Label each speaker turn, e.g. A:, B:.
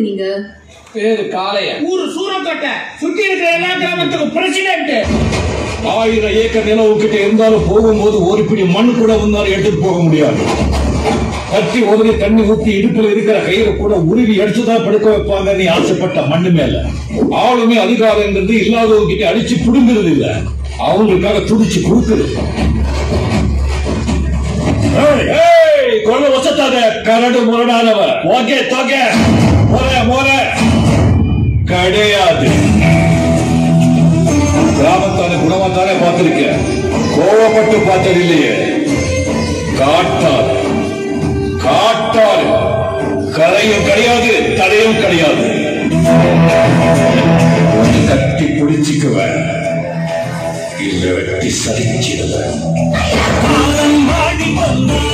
A: யாருங்க நீங்க?
B: பேரு காளைய.
C: ஊரு சூரக்கோட்டை, சுத்தி இருக்கிற எல்லா கிராமத்துக்கும் பிரசிடென்ட்.
D: 1000 ஏக்கர் நிலம் கிட்ட இருந்தாலும் போகும்போது ஒரு பிடி மண் கூட முன்னாடி எடுத்துட்டு போக முடியாது. கட்டி உதவி தண்ணி ஊத்தி இடுப்புல இருக்கிற கயிறு கூட உருவி எடுத்துதான் படுக்க வைப்பாங்க. நீ ஆசைப்பட்ட மண்ணு மேல ஆளுமே அதிகாரங்கிறது இல்லாதவங்க கிட்ட அடிச்சு புடுங்கிறது இல்ல, அவங்களுக்காக துடிச்சு கொடுக்குது. கொள்ள வசத்தாத கரடு முரடானவ ஓகே தோகே மோர கிடையாது. கிராமத்தான குணமாத்தானே பார்த்திருக்க, கோவப்பட்டு பார்த்தது இல்லையே. காட்டாது கரையும் கிடையாது, தடையும் கிடையாது. கட்டி பிடிச்சிக்குவேன், இல்ல வெட்டி சரிச்சிடுவேன்.